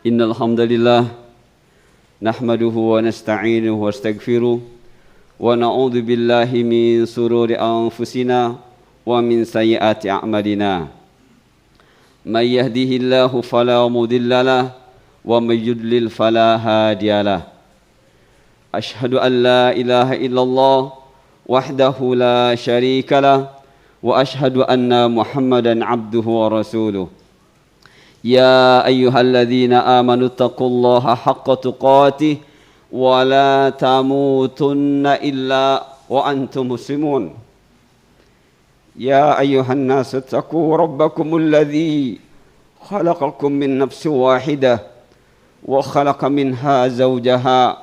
Innal hamdalillah nahmaduhu wa nasta'inuhu wa nastaghfiruh wa na'udzu billahi min sururi anfusina wa min sayyiati a'malina. May yahdihillahu fala mudilla lahu wa may yudlil fala hadiyalah. Ashhadu an la ilaha illallah wahdahu la syarika lah wa ashhadu anna Muhammadan abduhu wa rasuluh. Ya ayyuhalladzina amanu taqullaha haqqa tuqatih wa la tamutunna illa wa antum muslimun. Ya ayyuhan nasu taqu rabbakumul ladzi khalaqakum min nafsin wahidah wa khalaqa minha zawjaha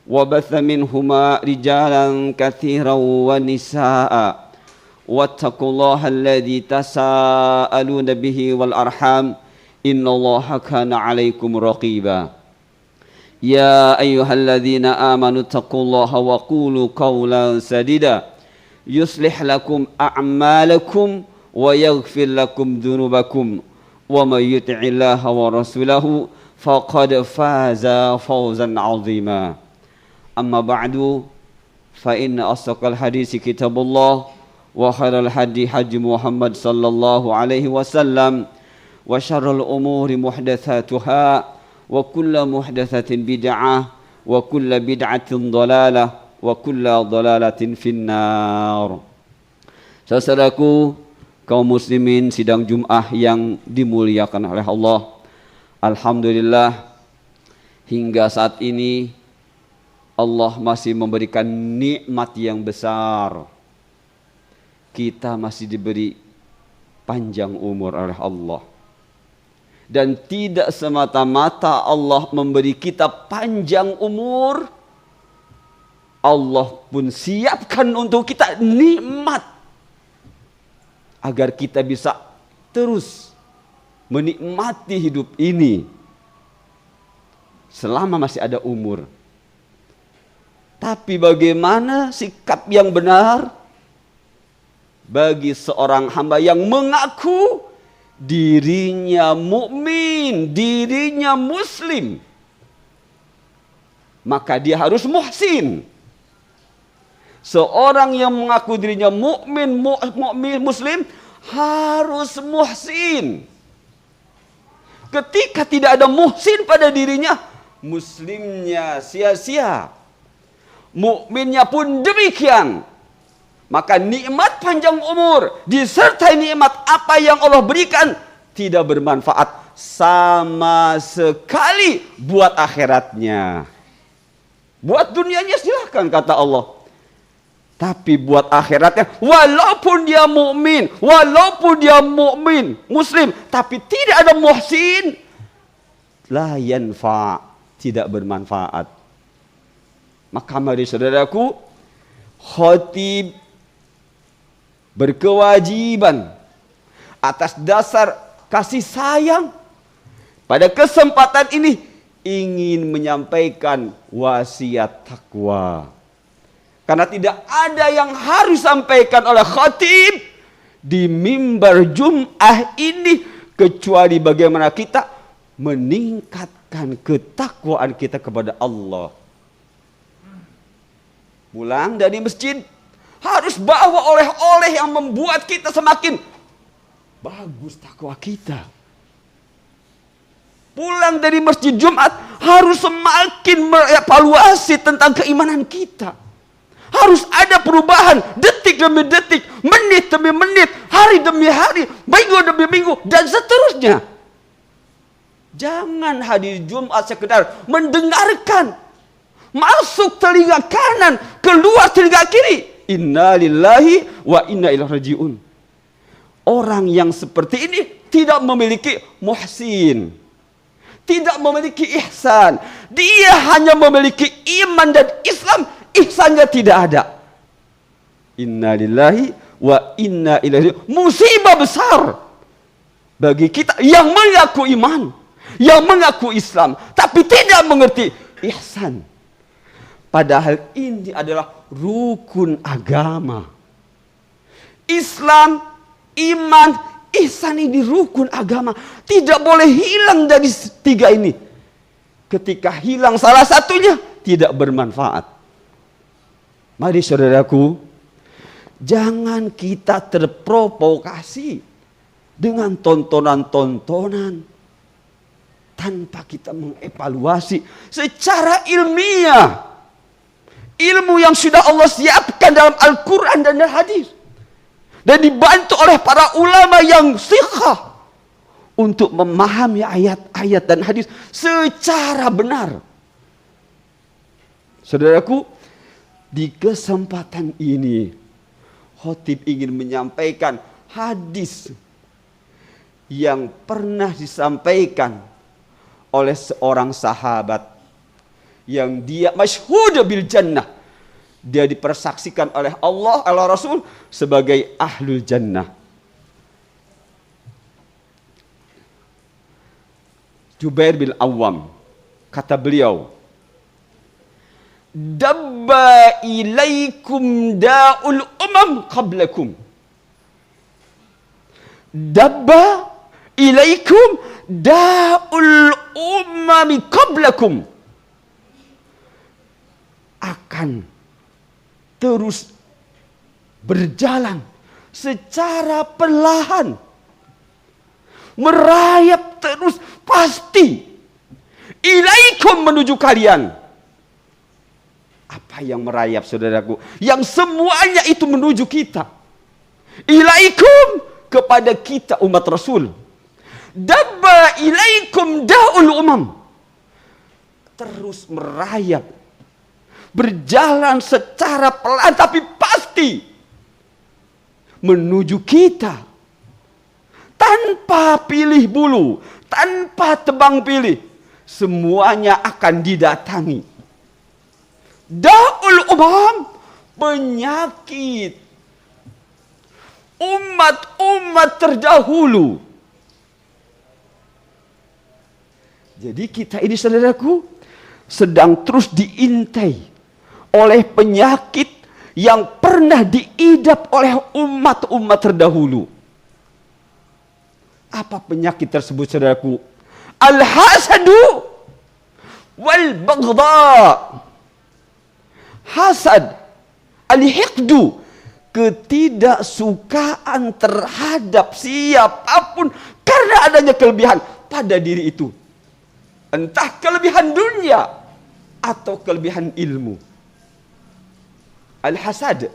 wa batha minhuma rijalan katsiran wa nisaa wattaqullaha alladzi tasaaluna bihi wal arham innallaha kana 'alaikum raqiba. Ya ayyuhalladzina amanu taqullaha wa qulu qawlan sadida yuslih lakum a'malakum wa yaghfir lakum dhunubakum wa may yuti'illaha wa rasulahu faqad faza fawzan 'azima. Amma ba'du fa inna asdaqal hadisi kitabullah wa khairal hadi haji Muhammad sallallahu alaihi wasallam wa syarrul umuri muhdatsatuha wa kullu muhdatsatin bid'ah wa kullu bid'atin dhalalah wa kullu dhalalatin finnar. Saudaraku kaum muslimin sidang Jumat yang dimuliakan oleh Allah, alhamdulillah hingga saat ini Allah masih memberikan nikmat yang besar. Kita masih diberi panjang umur oleh Allah. Dan tidak semata-mata Allah memberi kita panjang umur, Allah pun siapkan untuk kita nikmat agar kita bisa terus menikmati hidup ini selama masih ada umur. Tapi bagaimana sikap yang benar bagi seorang hamba yang mengaku dirinya mukmin, dirinya muslim? Maka dia harus muhsin. Seorang yang mengaku dirinya mukmin, muslim harus muhsin. Ketika tidak ada muhsin pada dirinya, muslimnya sia-sia, mukminnya pun demikian. Maka nikmat panjang umur disertai nikmat apa yang Allah berikan tidak bermanfaat sama sekali buat akhiratnya. Buat dunianya silahkan kata Allah. Tapi buat akhiratnya, walaupun dia mukmin, walaupun dia mukmin, muslim, tapi tidak ada muhsin, la yanfa, tidak bermanfaat. Maka mari saudaraku, khatib berkewajiban atas dasar kasih sayang pada kesempatan ini ingin menyampaikan wasiat takwa. Karena tidak ada yang harus disampaikan oleh khatib di mimbar Jum'ah ini kecuali bagaimana kita meningkatkan ketakwaan kita kepada Allah. Pulang dari masjid harus bawa oleh-oleh yang membuat kita semakin bagus takwa kita. Pulang dari masjid Jumat harus semakin mengevaluasi tentang keimanan kita. Harus ada perubahan detik demi detik, menit demi menit, hari demi hari, minggu demi minggu, dan seterusnya. Jangan hadir Jumat sekedar mendengarkan, masuk telinga kanan, keluar telinga kiri. Inna lillahi wa inna ilaihi raji'un. Orang yang seperti ini tidak memiliki muhsin, tidak memiliki ihsan. Dia hanya memiliki iman dan Islam, ihsannya tidak ada. Inna lillahi wa inna ilaihi raji'un. Musibah besar bagi kita yang mengaku iman, yang mengaku Islam, tapi tidak mengerti ihsan. Padahal ini adalah rukun agama. Islam, iman, ihsan ini rukun agama. Tidak boleh hilang dari tiga ini. ketika hilang salah satunya tidak bermanfaat. Mari saudaraku, jangan kita terprovokasi dengan tontonan-tontonan tanpa kita mengevaluasi secara ilmiah ilmu yang sudah Allah siapkan dalam Al-Quran dan hadis, dan dibantu oleh para ulama yang siqah untuk memahami ayat-ayat dan hadis secara benar. Saudaraku, di kesempatan ini khotib ingin menyampaikan hadis yang pernah disampaikan oleh seorang sahabat yang dia masyhud bil jannah. Dia dipersaksikan oleh Allah, oleh Rasul sebagai ahlul jannah. Jubair bin Awam, kata beliau, dabba ilaikum da'ul umam qablakum. Dabba ilaikum da'ul umami qablakum. Akan terus berjalan secara perlahan, merayap terus pasti ilaikum, menuju kalian. Apa yang merayap, saudaraku? Yang semuanya itu menuju kita. Ilaikum, kepada kita umat Rasul. Dabba ilaikum da'ul umam, terus merayap, berjalan secara pelan tapi pasti menuju kita, tanpa pilih bulu, tanpa tebang pilih, semuanya akan didatangi. Da'ul umam, penyakit umat-umat terdahulu. Jadi kita ini, saudaraku, sedang terus diintai oleh penyakit yang pernah diidap oleh umat-umat terdahulu. Apa penyakit tersebut, saudaraku? Al-hasadu wal baghdha. Hasad, al-hiqdu, ketidaksukaan terhadap siapapun karena adanya kelebihan pada diri itu. Entah kelebihan dunia atau kelebihan ilmu. Al-hasad.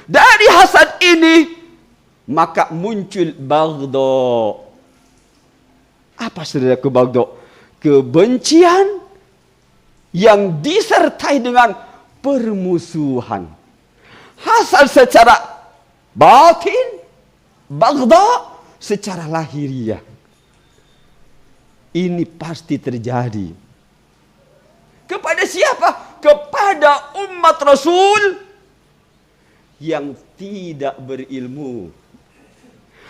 Dari hasad ini maka muncul baghdha. Apa, saudaraku, baghdha? Kebencian yang disertai dengan permusuhan. Hasad secara batin, baghdha secara lahiriah. Ini pasti terjadi. Kepada siapa? Kepada umat Rasul yang tidak berilmu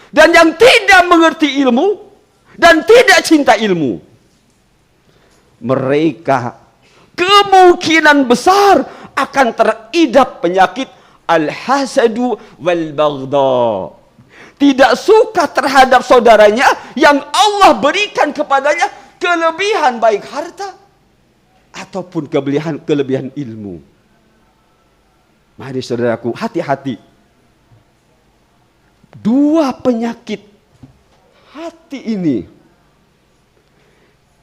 dan yang tidak mengerti ilmu dan tidak cinta ilmu. Mereka kemungkinan besar akan teridap penyakit al-hasadu wal baghdha. Tidak suka terhadap saudaranya yang Allah berikan kepadanya kelebihan baik harta ataupun kelebihan ilmu. Mari, saudaraku, hati-hati. Dua penyakit hati ini,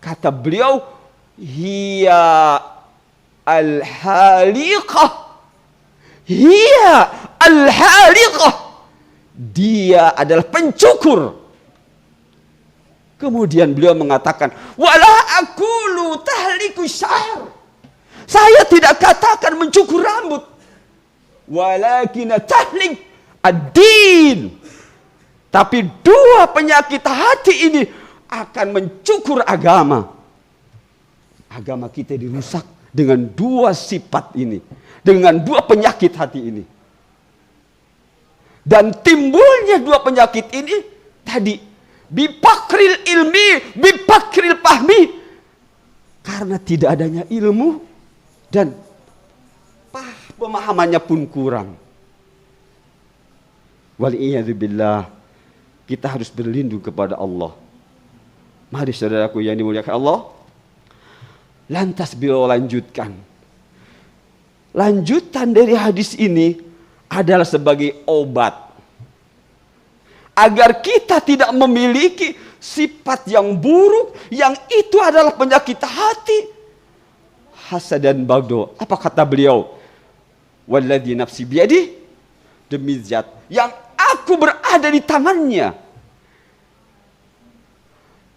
kata beliau, hiya al-haliqah. Hiya al-haliqah. Dia adalah pencukur. Kemudian beliau mengatakan, wala aqulu tahliku sya'ar. Saya tidak katakan mencukur rambut. Walakin tahlik ad-din. Tapi dua penyakit hati ini akan mencukur agama. Agama kita dirusak dengan dua sifat ini, dengan dua penyakit hati ini. Dan timbulnya dua penyakit ini tadi, bipakril ilmi, bipakril pahmi, karena tidak adanya ilmu dan pemahamannya pun kurang. Wal'iyadzubillah, kita harus berlindung kepada Allah. Mari, saudaraku yang dimuliakan Allah, Lantas beliau lanjutkan. Lanjutan dari hadis ini adalah sebagai obat agar kita tidak memiliki sifat yang buruk, yang itu adalah penyakit hati, hasad dan bagdo. Apa kata beliau? Walladzi nafsi biyadi, demi zat yang aku berada di tangannya,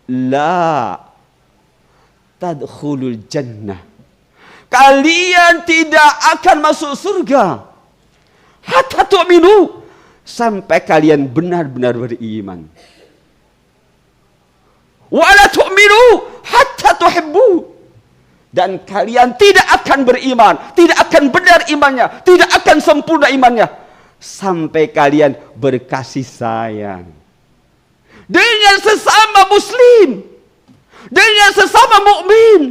la tadkhulul jannah, kalian tidak akan masuk surga hatta tu'minu, sampai kalian benar-benar beriman. Wa la tu'minu hatta tuhibbu, dan kalian tidak akan beriman, tidak akan benar imannya, tidak akan sempurna imannya sampai kalian berkasih sayang dengan sesama muslim, dengan sesama mukmin.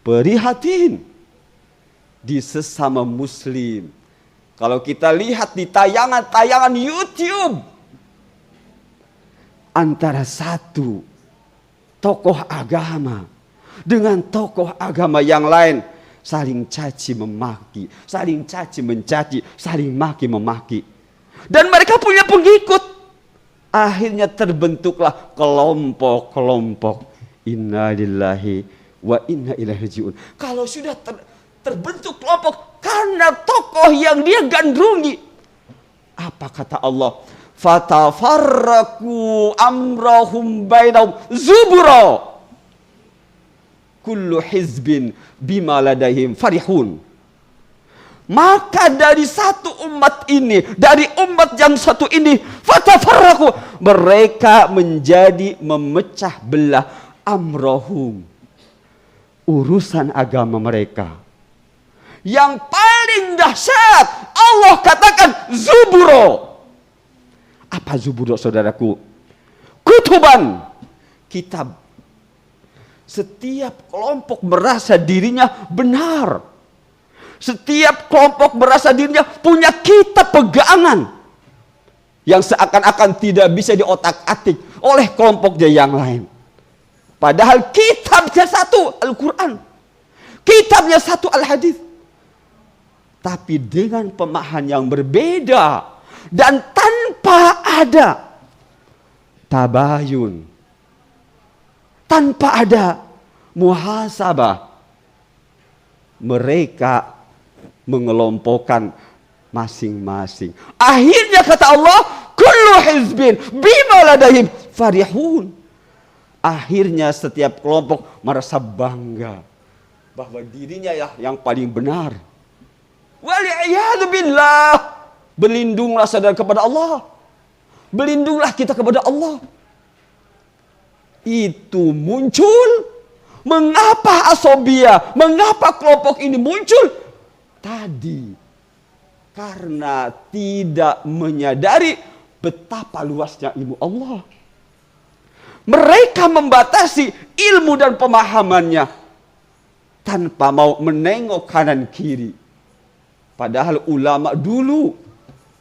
Prihatin di sesama muslim. Kalau kita lihat di tayangan-tayangan YouTube, antara satu tokoh agama dengan tokoh agama yang lain saling caci memaki, saling caci mencaci, saling maki memaki. Dan mereka punya pengikut. Akhirnya terbentuklah kelompok-kelompok. Inna lillahi wa inna ilaihi rajiun. Kalau sudah terbentuk kelompok karena tokoh yang dia gandrungi, apa kata Allah? Fatafarraqu amrahum bainahum zubura, kullu hizbin bima ladaihim farihun. Maka dari satu umat ini, dari umat yang satu ini, fatafarraqu, mereka menjadi memecah belah amrahum, urusan agama mereka. Yang paling dahsyat Allah katakan zuburo. Apa zuburo, saudaraku? Kutuban, kitab. Setiap kelompok merasa dirinya benar. Setiap kelompok merasa dirinya punya kitab pegangan yang seakan-akan tidak bisa diotak-atik oleh kelompoknya yang lain. Padahal kitabnya satu, Al-Quran. Kitabnya satu, Al-Hadis. Tapi dengan pemahaman yang berbeda dan tanpa ada tabayun, tanpa ada muhasabah, mereka mengelompokkan masing-masing. Akhirnya kata Allah, kullu hizbin bima ladaihim farihun. Akhirnya setiap kelompok merasa bangga bahwa dirinya yang paling benar. Wal'iyadu billah. Berlindunglah saudara kepada Allah. Berlindunglah kita kepada Allah. Itu muncul. Mengapa asobia? Mengapa kelompok ini muncul? Tadi karena tidak menyadari betapa luasnya ilmu Allah. Mereka membatasi ilmu dan pemahamannya tanpa mau menengok kanan kiri. Padahal ulama dulu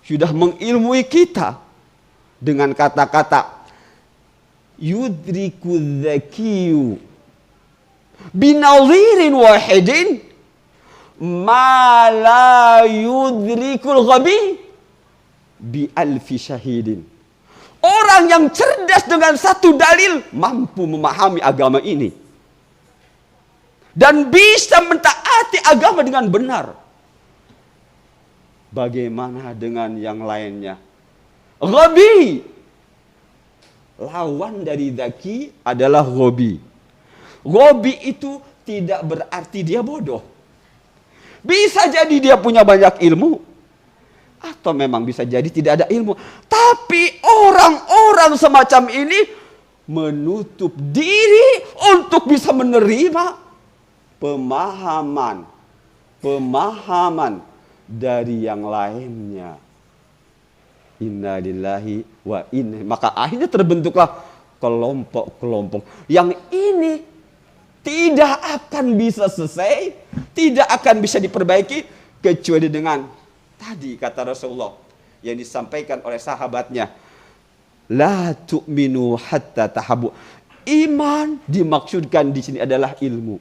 sudah mengilmui kita dengan kata-kata yudriku dzakiyu binadhirin wahidin ma la yudrikul ghabi bi alfi syahidin. Orang yang cerdas dengan satu dalil mampu memahami agama ini dan bisa mentaati agama dengan benar. Bagaimana dengan yang lainnya? Ghabi, lawan dari zaki adalah ghabi. Ghabi itu tidak berarti dia bodoh. Bisa jadi dia punya banyak ilmu, atau memang bisa jadi tidak ada ilmu. Tapi orang-orang semacam ini menutup diri untuk bisa menerima pemahaman dari yang lainnya. Inna lillahi wa inna. Maka akhirnya terbentuklah kelompok-kelompok yang ini tidak akan bisa selesai, tidak akan bisa diperbaiki kecuali dengan tadi kata Rasulullah yang disampaikan oleh sahabatnya, la tu'minu hatta tahabu. Iman dimaksudkan di sini adalah ilmu.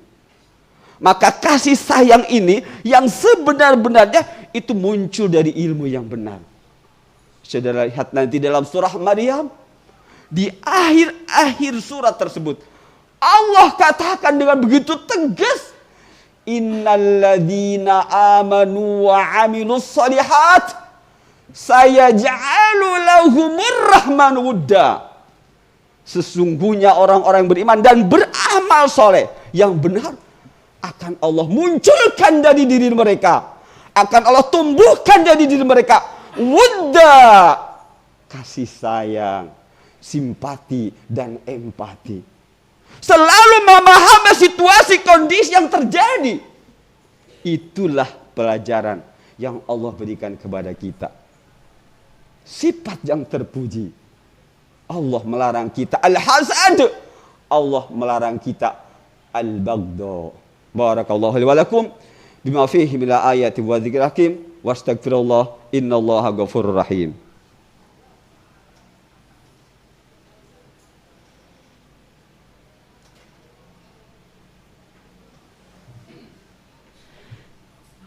Maka kasih sayang ini yang sebenar-benarnya itu muncul dari ilmu yang benar. Saudara lihat nanti dalam surah Maryam, di akhir-akhir surat tersebut, Allah katakan dengan begitu tegas, innalladzina amanu wa amilus solihat sayaj'alu lahumur rahmanu wudda. Sesungguhnya orang-orang yang beriman dan beramal soleh yang benar akan Allah munculkan dari diri mereka, akan Allah tumbuhkan dari diri mereka wudda, kasih sayang, simpati dan empati, selalu memahami situasi kondisi yang terjadi. Itulah pelajaran yang Allah berikan kepada kita. Sifat yang terpuji. Allah melarang kita al-hasad, Allah melarang kita al-baghdha. Barakallahu li wa lakum bima fihi min ayati wa dzikril hakim wastaghfirullah innallaha ghafurur rahim.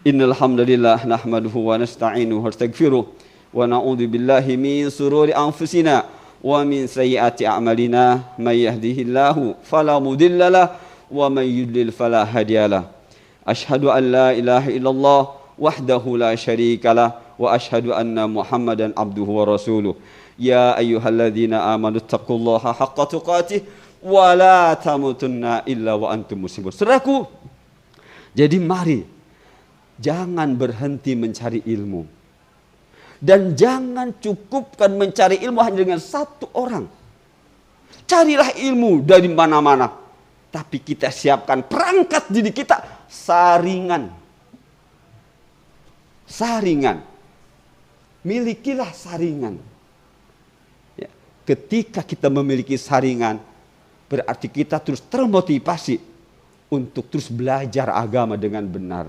Innal hamdalillah nahmaduhu wa nasta'inuhu wa nastaghfiruh wa na'udzu billahi min shururi anfusina wa min sayyiati a'malina may yahdihillahu fala mudilla lahu wa may yudlil fala hadiyalah. Asyhadu an la ilaha illallah wahdahu la syarika lah wa asyhadu anna Muhammadan abduhu wa rasuluh. Ya ayyuhalladzina amanu taqullaha haqqa tuqatih wa la tamutunna illa wa antum muslimun. Saudaraku, jadi mari jangan berhenti mencari ilmu. Dan jangan cukupkan mencari ilmu hanya dengan satu orang. Carilah ilmu dari mana-mana. Tapi kita siapkan perangkat diri kita saringan. Saringan. Milikilah saringan. Ya. Ketika kita memiliki saringan, berarti kita terus termotivasi untuk terus belajar agama dengan benar.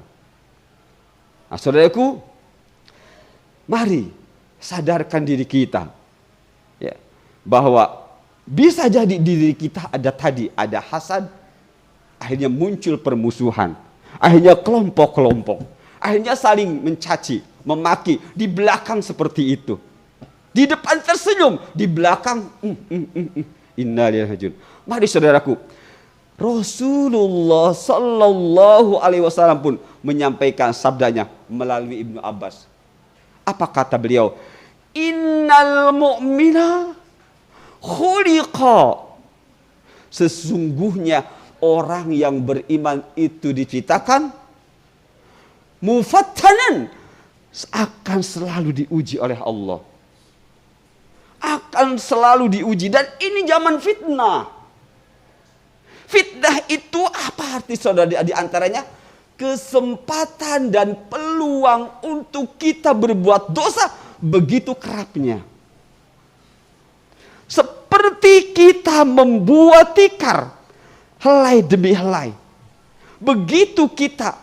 Nah, saudaraku, mari sadarkan diri kita ya, bahwa bisa jadi diri kita ada hasad, akhirnya muncul permusuhan, akhirnya kelompok-kelompok, akhirnya saling mencaci, memaki, di belakang seperti itu. Di depan tersenyum, di belakang inna lillahi wa inna ilaihi raji'un. Mari saudaraku, Rasulullah sallallahu alaihi wasallam pun menyampaikan sabdanya melalui Ibnu Abbas. Apa kata beliau? Innal mu'mina khuliqa. Sesungguhnya orang yang beriman itu diciptakan mufattanan, akan selalu diuji oleh Allah. Akan selalu diuji, dan ini zaman fitnah. Fitnah itu apa arti saudara? Di antaranya kesempatan dan peluang untuk kita berbuat dosa begitu kerapnya. Seperti kita membuat tikar helai demi helai. Begitu kita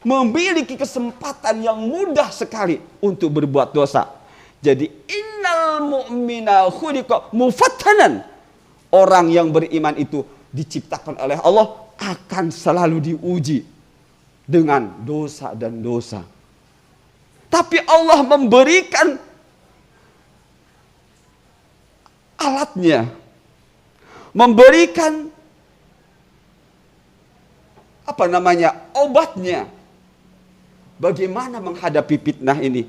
memiliki kesempatan yang mudah sekali untuk berbuat dosa. Jadi innal mu'mina khuliqa mufattanan. Orang yang beriman itu diciptakan oleh Allah akan selalu diuji dengan dosa dan dosa. Tapi Allah memberikan alatnya, memberikan obatnya. Bagaimana menghadapi fitnah ini?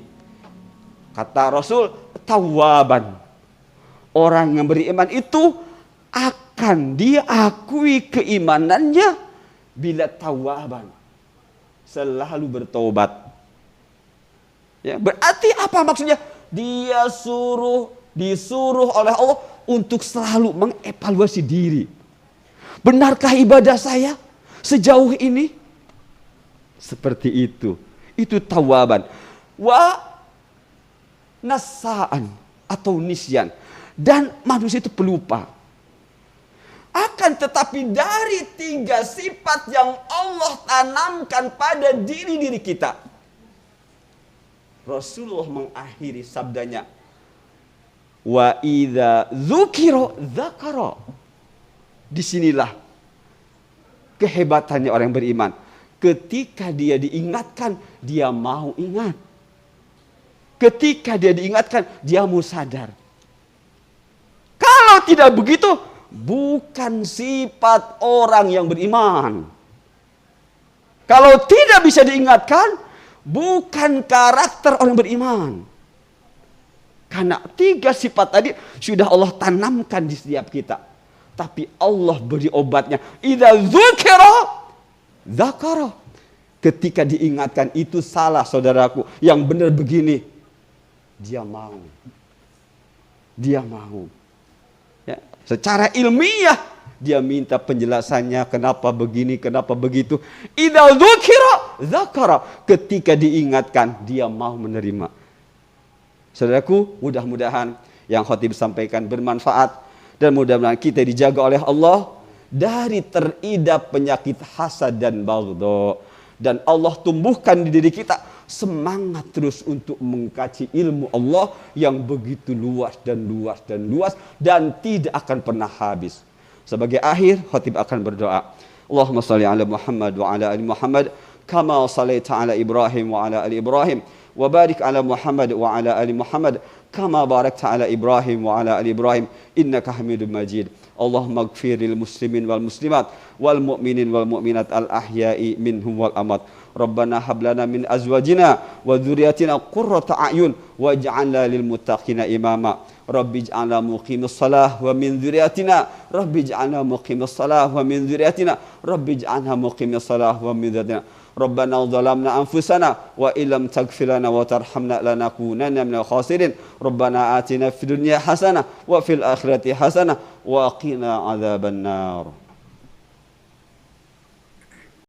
Kata Rasul, tawwaban. Orang yang beriman itu akan diakui keimanannya bila tawwaban, selalu bertobat. Ya, berarti apa maksudnya? Dia disuruh oleh Allah untuk selalu mengevaluasi diri. Benarkah ibadah saya sejauh ini? Seperti itu. Itu tawwaban. Wa nasaan atau nisyan. Dan manusia itu pelupa. Akan tetapi dari 3 sifat yang Allah tanamkan pada diri-diri kita, Rasulullah mengakhiri sabdanya, wa idza dzukira dzakara. Disinilah kehebatannya orang yang beriman. Ketika dia diingatkan, dia mau ingat. Ketika dia diingatkan, dia mau sadar. Kalau tidak begitu, bukan sifat orang yang beriman. Kalau tidak bisa diingatkan, bukan karakter orang beriman. Karena 3 sifat tadi sudah Allah tanamkan di setiap kita. Tapi Allah beri obatnya. Idza dzukira dzakara. Ketika diingatkan itu salah saudaraku, yang benar begini, dia mau. Dia mau. Ya, secara ilmiah dia minta penjelasannya, kenapa begini, kenapa begitu. Idza dzukira dzakara. Ketika diingatkan, dia mau menerima. Saudaraku, mudah-mudahan yang khotib sampaikan bermanfaat dan mudah-mudahan kita dijaga oleh Allah dari teridap penyakit hasad dan baghdha, dan Allah tumbuhkan di diri kita semangat terus untuk mengkaji ilmu Allah yang begitu luas dan luas dan luas dan tidak akan pernah habis. Sebagai akhir, khotib akan berdoa. Allahumma shalli ala Muhammad wa ala ali Muhammad kama shallaita ala Ibrahim wa ala ali Ibrahim. وبارك على محمد وعلى آل محمد كما باركت على إبراهيم وعلى آل إبراهيم إنك حميد مجيد اللهم اغفر للمسلمين والمسلمات والمؤمنين والمؤمنات الأحياء منهم والأموات ربنا هب لنا من أزواجنا وذرياتنا قرة أعين واجعلنا للمتقين إماما رب اجعلنا مقيم الصلاة ومن ذرياتنا رب اجعلنا مقيم الصلاة ومن ذرياتنا رب اجعلنا مقيم الصلاة ومن ذرياتنا ربنا ظلمنا أنفسنا وإن لم تغفر لنا وترحمنا لنكونن من الخاسرين ربنا آتنا في الدنيا حسنة وفي الآخرة حسنة وقنا عذاب النار.